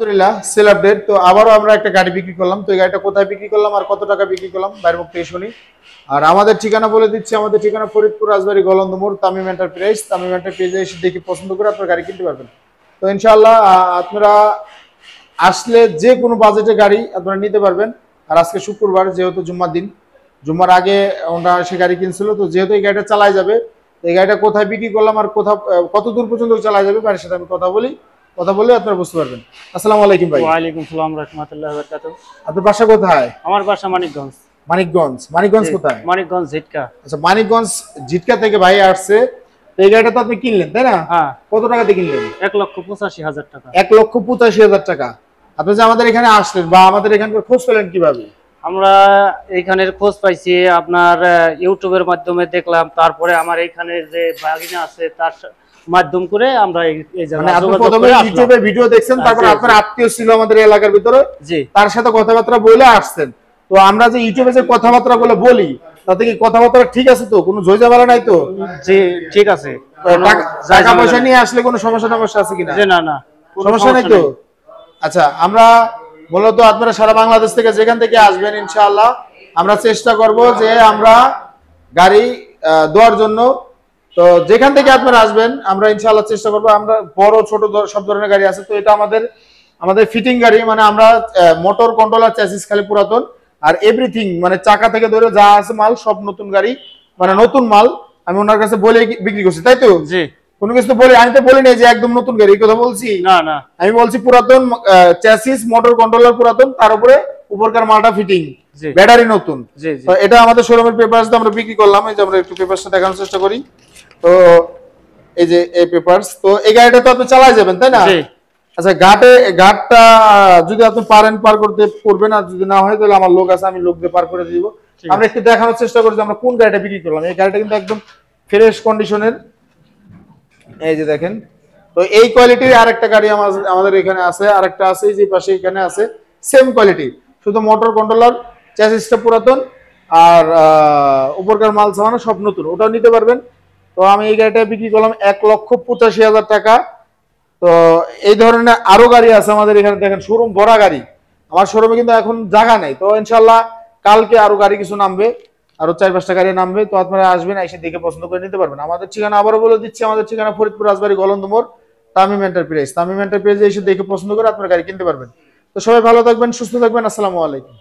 আলহামদুলিল্লাহ sell update. তো আবারও আমরা একটা গাড়ি বিক্রি করলাম। তো এই গাড়িটা কোথায় বিক্রি করলাম আর কত টাকা বিক্রি করলাম বাইরের মুখ থেকে শুনি। আর আমাদের ঠিকানা বলে দিচ্ছি, আমাদের ঠিকানা ফরিদপুর রাজবাড়ী গলন্দ মোড়, তামিম এন্টারপ্রাইজ। তামিম এন্টারপ্রাইজে এসে দেখে পছন্দ করে আপনার গাড়ি কিনতে পারবেন। তো ইনশাআল্লাহ আপনারা আসলে যে কোনো বাজেটে গাড়ি আপনারা নিতে পারবেন। আর আজকে শুক্রবার, যেহেতু জুম্মার দিন, জুম্মার আগে ওনারা সে গাড়ি কিনছিল। তো যেহেতু এই গাড়িটা চালাই যাবে, এই গাড়িটা কোথায় বিক্রি করলাম আর কোথাও কত দূর পর্যন্ত চালা যাবে গাড়ির সাথে আমি কথা বলে আপনারা বুঝতে পারবেন। আসসালামু আলাইকুম ভাই। ওয়ালাইকুম সালাম রাহমাতুল্লাহি ওয়া বারাকাতুহু। আপনার বাসা কোথায়? আমার বাসা মানিকগঞ্জ। মানিকগঞ্জ কোথায়? মানিকগঞ্জ ঝিটকা। আচ্ছা, মানিকগঞ্জ ঝিটকা থেকে ভাই আসছে। তো এই গাড়িটা তো আপনি কিনলেন, তাই না? হ্যাঁ। কত টাকাতে কিনলেন? 1,85,000 টাকা। 1,85,000 টাকা। আপনি যে আমাদের এখানে আসলেন বা আমাদের এখানকার খোঁজ পেলেন কিভাবে? আমরা এইখানের খোঁজ পাইছি আপনার ইউটিউবের মাধ্যমে দেখলাম, তারপরে আমার এইখানে যে ভাগিনা আছে তার মাধ্যম করে আমরা এই জায়গায় আপনি প্রথমে ইউটিউবে ভিডিও দেখছেন, তারপর আপনার আত্মীয় ছিল আমাদের এলাকার ভিতরে, জি, তার সাথে কথাবার্তা বলে আসছেন। তো আমরা যে ইউটিউবে যে কথাবার্তা গুলো বলি, তাতে কি কথাবার্তা ঠিক আছে তো? কোনো ঝামেলা নাই তো? জি ঠিক আছে। টাকা পয়সা নিয়ে আসলে কোনো সমস্যা আছে কিনা? জি না, সমস্যা নাই তো। আচ্ছা, আমরা মূলত আপনারা সারা বাংলাদেশ থেকে যেখান থেকে আসবেন, ইনশাআল্লাহ আমরা চেষ্টা করব যে আমরা গাড়ি দেওয়ার জন্য। তো যেখান থেকে আপনারা আসবেন আমরা ইনশাআল্লাহ চেষ্টা করব। আমরা বড় ছোট সব ধরনের গাড়ি আছে। তো এটা আমাদের ফিটিং গাড়ি, মানে আমরা মোটর কন্ট্রোলার চ্যাসিস খালি পুরাতন, আর এভরিথিং মানে চাকা থেকে ধরে যা আছে মাল সব নতুন গাড়ি, মানে নতুন মাল আমি ওনার কাছে বলে বিক্রি করছি, তাই তো? জি। কোনো কিছু বলে আমি তো বলি নাই যে একদম নতুন গাড়ি, এই কথা বলছি না। আমি বলছি পুরাতন চ্যাসিস, মোটর কন্ট্রোলার পুরাতন, তার উপরে উপরকার মালটা ফিটিং, ব্যাটারি নতুন। তো এটা আমাদের শোরুমের পেপারস দিয়ে আমরা বিক্রি করলাম। এই যে আমরা একটু পেপারসটা দেখানোর চেষ্টা করি। তো এই যে এই পেপারস। তো এই গাড়িটা তো আপনি চালাই যাবেন, তাই না? আচ্ছা, ঘাটটা যদি আপনি পারেন পার করতে করবেন, আর যদি না হয় তাহলে আমার লোক আছে, আমি লোক দিয়ে পার করে দিব। আমরা একটু দেখানোর চেষ্টা করি যে আমরা কোন গাড়িটা বিক্রি করলাম। এই গাড়িটা কিন্তু একদম ফ্রেশ কন্ডিশনের, এই যে দেখেন। তো এই কোয়ালিটির আরেকটা গাড়ি আমাদের এখানে আছে, আরেকটা আছে এই যে পাশে এখানে আছে, সেম কোয়ালিটি, শুধু মোটর কন্ট্রোলার চ্যাসিসটা পুরাতন আর উপরকার মাল সামানো সব নতুন, ওটাও নিতে পারবেন। তো আমি এই গাড়িটা বিক্রি করলাম 1,85,000 টাকা। তো এই ধরনের আরো গাড়ি আছে আমাদের এখানে, দেখেন শোরুম ভরা গাড়ি। আমার শোরুমে কিন্তু এখন জায়গা নেই। তো ইনশাল্লাহ কালকে আরো গাড়ি কিছু নামবে, আরো 4-5টা গাড়ি নামবে। তো আপনারা আসবেন, এসে দেখে পছন্দ করে নিতে পারবেন। আমাদের ঠিকানা আবারও বলে দিচ্ছি, আমাদের ঠিকানা ফরিদপুর রাজবাড়ী গলন্দ মোড়, তামিম এন্টারপ্রাইজে এসে দেখে পছন্দ করে আপনার গাড়ি কিনতে পারবেন। তো সবাই ভালো থাকবেন, সুস্থ থাকবেন। আসসালামু আলাইকুম।